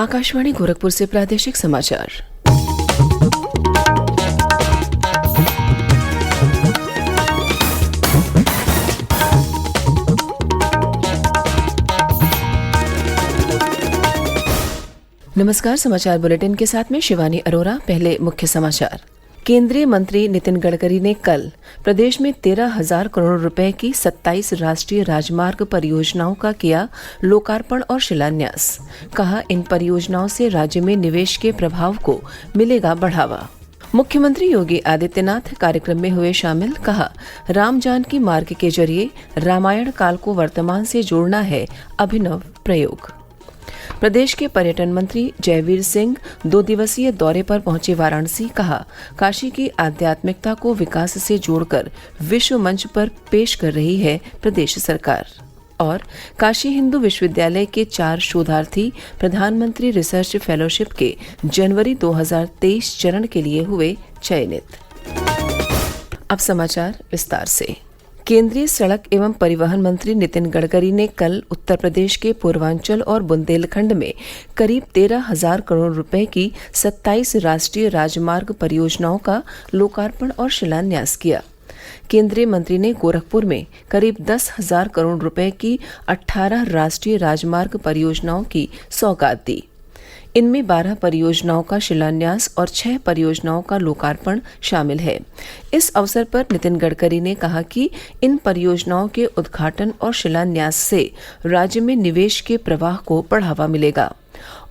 आकाशवाणी गोरखपुर से प्रादेशिक समाचार। नमस्कार, समाचार बुलेटिन के साथ में शिवानी अरोरा। पहले मुख्य समाचार। केंद्रीय मंत्री नितिन गडकरी ने कल प्रदेश में 13,000 करोड़ रुपए की 27 राष्ट्रीय राजमार्ग परियोजनाओं का किया लोकार्पण और शिलान्यास। कहा, इन परियोजनाओं से राज्य में निवेश के प्रभाव को मिलेगा बढ़ावा। मुख्यमंत्री योगी आदित्यनाथ कार्यक्रम में हुए शामिल। कहा, राम जानकी मार्ग के जरिए रामायण काल को वर्तमान से जोड़ना है अभिनव प्रयोग। प्रदेश के पर्यटन मंत्री जयवीर सिंह 2 दिवसीय दौरे पर पहुंचे वाराणसी। कहा, काशी की आध्यात्मिकता को विकास से जोड़कर विश्व मंच पर पेश कर रही है प्रदेश सरकार। और काशी हिंदू विश्वविद्यालय के 4 शोधार्थी प्रधानमंत्री रिसर्च फेलोशिप के जनवरी 2023 चरण के लिए हुए चयनित। अब समाचार विस्तार से। केंद्रीय सड़क एवं परिवहन मंत्री नितिन गडकरी ने कल उत्तर प्रदेश के पूर्वांचल और बुंदेलखंड में करीब 13,000 करोड़ रुपए की 27 राष्ट्रीय राजमार्ग परियोजनाओं का लोकार्पण और शिलान्यास किया। केंद्रीय मंत्री ने गोरखपुर में करीब 10,000 करोड़ रुपए की 18 राष्ट्रीय राजमार्ग परियोजनाओं की सौगात दी। इनमें 12 परियोजनाओं का शिलान्यास और 6 परियोजनाओं का लोकार्पण शामिल है। इस अवसर पर नितिन गडकरी ने कहा कि इन परियोजनाओं के उद्घाटन और शिलान्यास से राज्य में निवेश के प्रवाह को बढ़ावा मिलेगा,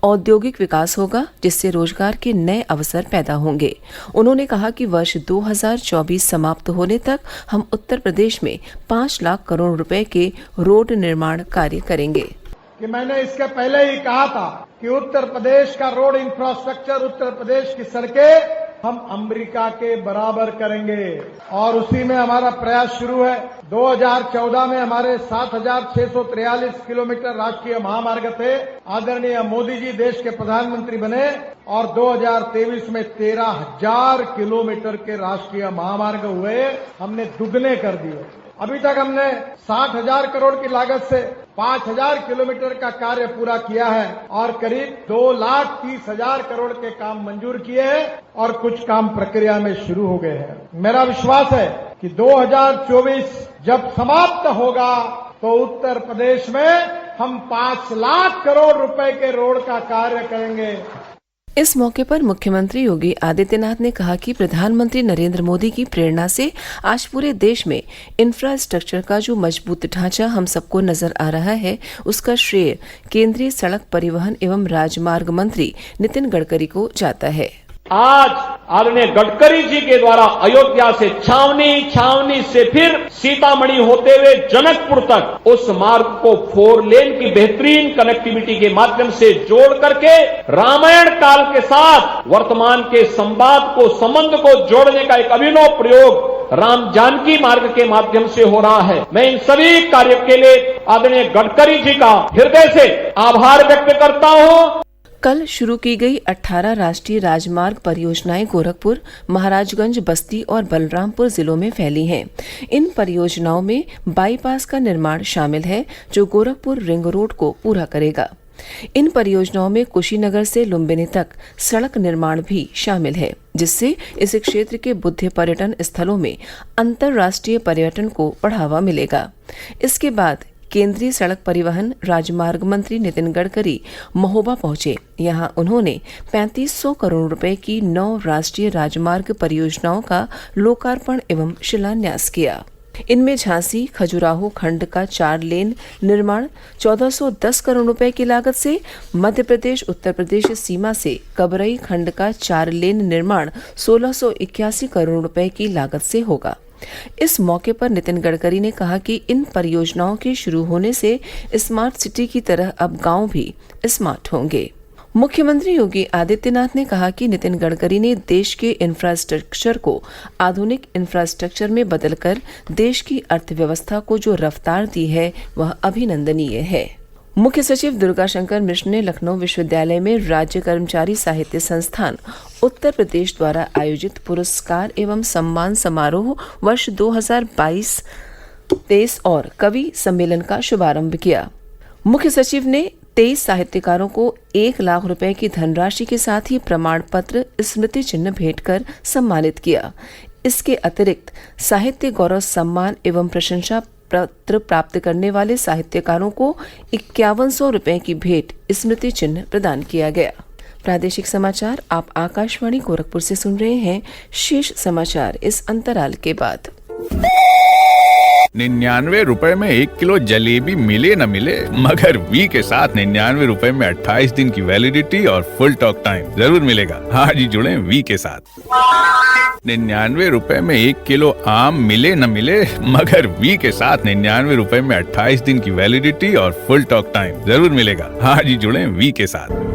औद्योगिक विकास होगा, जिससे रोजगार के नए अवसर पैदा होंगे। उन्होंने कहा कि वर्ष 2024 समाप्त होने तक हम उत्तर प्रदेश में 5 लाख करोड़ रुपए के रोड निर्माण कार्य करेंगे। कि मैंने इसके पहले ही कहा था कि उत्तर प्रदेश का रोड इंफ्रास्ट्रक्चर, उत्तर प्रदेश की सड़कें हम अमेरिका के बराबर करेंगे और उसी में हमारा प्रयास शुरू है। 2014 में हमारे 7,643 किलोमीटर राष्ट्रीय महामार्ग थे। आदरणीय मोदी जी देश के प्रधानमंत्री बने और 2023 में 13,000 किलोमीटर के राष्ट्रीय महामार्ग हुए, हमने दुगने कर दिए। अभी तक हमने 60,000 करोड़ की लागत से 5,000 किलोमीटर का कार्य पूरा किया है और करीब 2,30,000 करोड़ के काम मंजूर किए हैं और कुछ काम प्रक्रिया में शुरू हो गए हैं। मेरा विश्वास है कि 2024 जब समाप्त होगा तो उत्तर प्रदेश में हम 5 लाख करोड़ रुपए के रोड का कार्य करेंगे। इस मौके पर मुख्यमंत्री योगी आदित्यनाथ ने कहा कि प्रधानमंत्री नरेंद्र मोदी की प्रेरणा से आज पूरे देश में इंफ्रास्ट्रक्चर का जो मजबूत ढांचा हम सबको नजर आ रहा है, उसका श्रेय केंद्रीय सड़क परिवहन एवं राजमार्ग मंत्री नितिन गडकरी को जाता है। आज आदरणीय गडकरी जी के द्वारा अयोध्या से छावनी से फिर सीतामढ़ी होते हुए जनकपुर तक उस मार्ग को 4 लेन की बेहतरीन कनेक्टिविटी के माध्यम से जोड़ करके रामायण काल के साथ वर्तमान के संबंध को जोड़ने का एक अभिनव प्रयोग राम जानकी मार्ग के माध्यम से हो रहा है। मैं इन सभी कार्यों के लिए आदरणीय गडकरी जी का हृदय से आभार व्यक्त करता हूं। कल शुरू की गई 18 राष्ट्रीय राजमार्ग परियोजनाएं गोरखपुर, महाराजगंज, बस्ती और बलरामपुर जिलों में फैली हैं। इन परियोजनाओं में बाईपास का निर्माण शामिल है, जो गोरखपुर रिंग रोड को पूरा करेगा। इन परियोजनाओं में कुशीनगर से लुम्बिनी तक सड़क निर्माण भी शामिल है, जिससे इस क्षेत्र के बुद्ध पर्यटन स्थलों में अंतर्राष्ट्रीय पर्यटन को बढ़ावा मिलेगा। इसके बाद केंद्रीय सड़क परिवहन राजमार्ग मंत्री नितिन गडकरी महोबा पहुंचे। यहां उन्होंने 3500 करोड़ रुपए की 9 राष्ट्रीय राजमार्ग परियोजनाओं का लोकार्पण एवं शिलान्यास किया। इनमें झांसी खजुराहो खंड का 4 लेन निर्माण 1410 करोड़ रुपए की लागत से, मध्य प्रदेश उत्तर प्रदेश सीमा से कबरई खंड का 4 लेन निर्माण 1681 करोड़ रुपए की लागत से होगा। इस मौके पर नितिन गडकरी ने कहा कि इन परियोजनाओं के शुरू होने से स्मार्ट सिटी की तरह अब गांव भी स्मार्ट होंगे। मुख्यमंत्री योगी आदित्यनाथ ने कहा कि नितिन गडकरी ने देश के इंफ्रास्ट्रक्चर को आधुनिक इंफ्रास्ट्रक्चर में बदलकर देश की अर्थव्यवस्था को जो रफ्तार दी है, वह अभिनंदनीय है। मुख्य सचिव दुर्गाशंकर मिश्र ने लखनऊ विश्वविद्यालय में राज्य कर्मचारी साहित्य संस्थान उत्तर प्रदेश द्वारा आयोजित पुरस्कार एवं सम्मान समारोह वर्ष 2022-23 और कवि सम्मेलन का शुभारंभ किया। मुख्य सचिव ने 23 साहित्यकारों को 1 लाख रुपए की धनराशि के साथ ही प्रमाण पत्र, स्मृति चिन्ह भेंट कर सम्मानित किया। इसके अतिरिक्त साहित्य गौरव सम्मान एवं प्रशंसा पत्र प्राप्त करने वाले साहित्यकारों को 5100 रुपए की भेंट स्मृति चिन्ह प्रदान किया गया। प्रादेशिक समाचार आप आकाशवाणी गोरखपुर से सुन रहे हैं। शेष समाचार इस अंतराल के बाद। 99 रुपए में 1 किलो जलेबी मिले न मिले, मगर वी के साथ 99 रुपए में 28 दिन की वैलिडिटी और फुल टॉक टाइम जरूर मिलेगा। आज ही जुड़े वी के साथ। 99 रुपए में 1 किलो आम मिले न मिले, मगर वी के साथ 99 रुपए में 28 दिन की वैलिडिटी और फुल टॉक टाइम जरूर मिलेगा। आज ही जुड़े वी के साथ।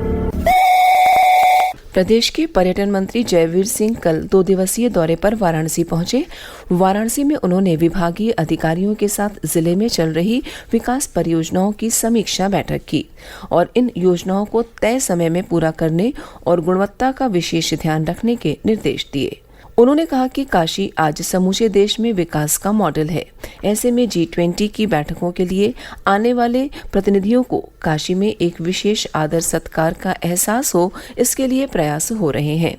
प्रदेश के पर्यटन मंत्री जयवीर सिंह कल 2 दिवसीय दौरे पर वाराणसी पहुंचे। वाराणसी में उन्होंने विभागीय अधिकारियों के साथ जिले में चल रही विकास परियोजनाओं की समीक्षा बैठक की और इन योजनाओं को तय समय में पूरा करने और गुणवत्ता का विशेष ध्यान रखने के निर्देश दिए। उन्होंने कहा कि काशी आज समूचे देश में विकास का मॉडल है। ऐसे में G20 की बैठकों के लिए आने वाले प्रतिनिधियों को काशी में एक विशेष आदर सत्कार का एहसास हो, इसके लिए प्रयास हो रहे हैं।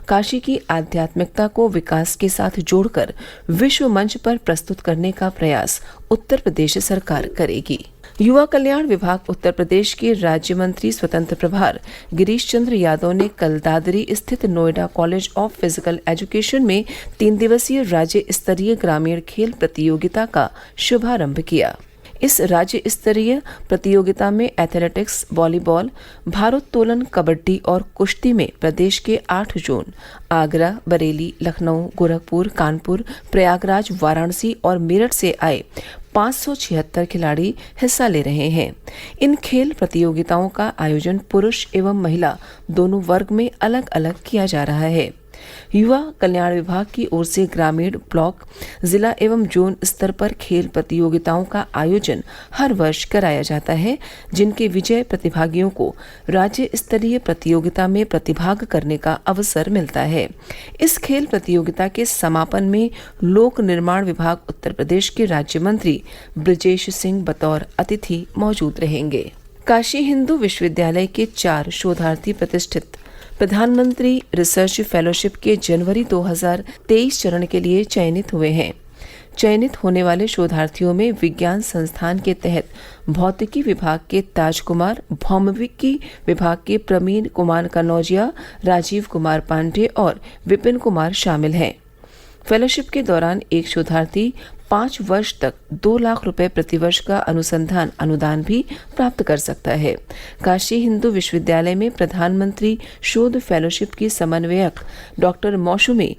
काशी की आध्यात्मिकता को विकास के साथ जोड़कर विश्व मंच पर प्रस्तुत करने का प्रयास उत्तर प्रदेश सरकार करेगी। युवा कल्याण विभाग उत्तर प्रदेश के राज्य मंत्री स्वतंत्र प्रभार गिरीश चंद्र यादव ने कल दादरी स्थित Noida college of physical education में 3 दिवसीय राज्य स्तरीय ग्रामीण खेल प्रतियोगिता का शुभारंभ किया। इस राज्य स्तरीय प्रतियोगिता में एथलेटिक्स, वॉलीबॉल, भारोत्तोलन, कबड्डी और कुश्ती में प्रदेश के 8 जोन आगरा, बरेली, लखनऊ, गोरखपुर, कानपुर, प्रयागराज, वाराणसी और मेरठ से आए 576 खिलाड़ी हिस्सा ले रहे हैं। इन खेल प्रतियोगिताओं का आयोजन पुरुष एवं महिला दोनों वर्ग में अलग अलग किया जा रहा है। युवा कल्याण विभाग की ओर से ग्रामीण, ब्लॉक, जिला एवं जोन स्तर पर खेल प्रतियोगिताओं का आयोजन हर वर्ष कराया जाता है, जिनके विजय प्रतिभागियों को राज्य स्तरीय प्रतियोगिता में प्रतिभाग करने का अवसर मिलता है। इस खेल प्रतियोगिता के समापन में लोक निर्माण विभाग उत्तर प्रदेश के राज्य मंत्री ब्रजेश सिंह बतौर अतिथि मौजूद रहेंगे। काशी हिंदू विश्वविद्यालय के 4 शोधार्थी प्रतिष्ठित प्रधानमंत्री रिसर्च फेलोशिप के जनवरी 2023 चरण के लिए चयनित हुए हैं। चयनित होने वाले शोधार्थियों में विज्ञान संस्थान के तहत भौतिकी विभाग के ताज कुमार, भौमिकी विभाग के प्रवीण कुमार कनौजिया, राजीव कुमार पांडे और विपिन कुमार शामिल हैं। फेलोशिप के दौरान एक शोधार्थी 5 वर्ष तक 2 लाख रुपए प्रतिवर्ष का अनुसंधान अनुदान भी प्राप्त कर सकता है। काशी हिंदू विश्वविद्यालय में प्रधानमंत्री शोध फेलोशिप की समन्वयक डॉक्टर मौसमी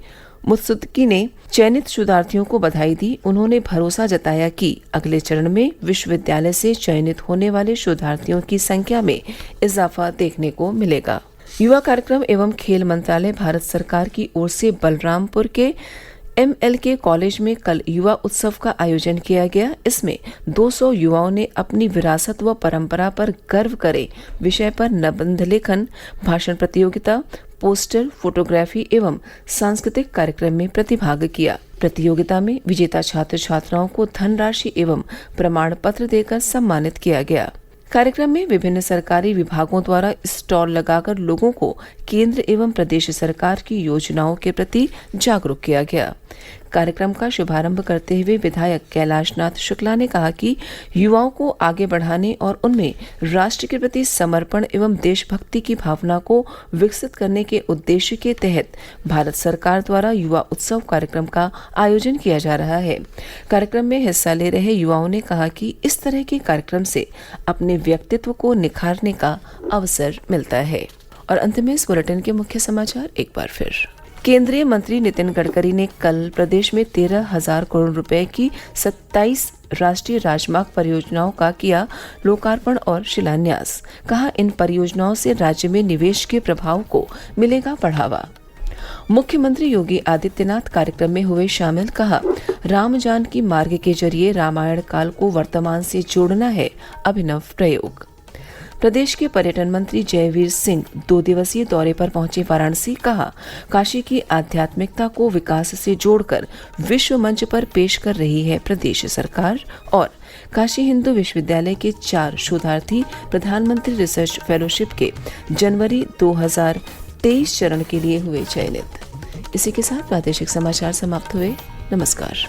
मुत्सुद्दीकी ने चयनित शोधार्थियों को बधाई दी। उन्होंने भरोसा जताया कि अगले चरण में विश्वविद्यालय से चयनित होने वाले शोधार्थियों की संख्या में इजाफा देखने को मिलेगा। युवा कार्यक्रम एवं खेल मंत्रालय भारत सरकार की ओर से बलरामपुर के MLK कॉलेज में कल युवा उत्सव का आयोजन किया गया। इसमें 200 युवाओं ने अपनी विरासत व परंपरा पर गर्व करे विषय पर निबंध लेखन, भाषण प्रतियोगिता, पोस्टर, फोटोग्राफी एवं सांस्कृतिक कार्यक्रम में प्रतिभाग किया। प्रतियोगिता में विजेता छात्र छात्राओं को धनराशि एवं प्रमाण पत्र देकर सम्मानित किया गया। कार्यक्रम में विभिन्न सरकारी विभागों द्वारा स्टॉल लगाकर लोगों को केंद्र एवं प्रदेश सरकार की योजनाओं के प्रति जागरूक किया गया। कार्यक्रम का शुभारंभ करते हुए विधायक कैलाशनाथ शुक्ला ने कहा कि युवाओं को आगे बढ़ाने और उनमें राष्ट्र के प्रति समर्पण एवं देशभक्ति की भावना को विकसित करने के उद्देश्य के तहत भारत सरकार द्वारा युवा उत्सव कार्यक्रम का आयोजन किया जा रहा है। कार्यक्रम में हिस्सा ले रहे युवाओं ने कहा कि इस तरह के कार्यक्रम से अपने व्यक्तित्व को निखारने का अवसर मिलता है। और अंत में इस बुलेटिन के मुख्य समाचार एक बार फिर। केंद्रीय मंत्री नितिन गडकरी ने कल प्रदेश में 13,000 करोड़ रुपए की 27 राष्ट्रीय राजमार्ग परियोजनाओं का किया लोकार्पण और शिलान्यास। कहा, इन परियोजनाओं से राज्य में निवेश के प्रभाव को मिलेगा बढ़ावा। मुख्यमंत्री योगी आदित्यनाथ कार्यक्रम में हुए शामिल। कहा, राम जानकी मार्ग के जरिए रामायण काल को वर्तमान से जोड़ना है अभिनव प्रयोग। प्रदेश के पर्यटन मंत्री जयवीर सिंह 2 दिवसीय दौरे पर पहुंचे वाराणसी। कहा, काशी की आध्यात्मिकता को विकास से जोड़कर विश्व मंच पर पेश कर रही है प्रदेश सरकार। और काशी हिंदू विश्वविद्यालय के 4 शोधार्थी प्रधानमंत्री रिसर्च फेलोशिप के जनवरी 2023 चरण के लिए हुए चयनित। इसी के साथ प्रादेशिक समाचार समाप्त हुए। नमस्कार।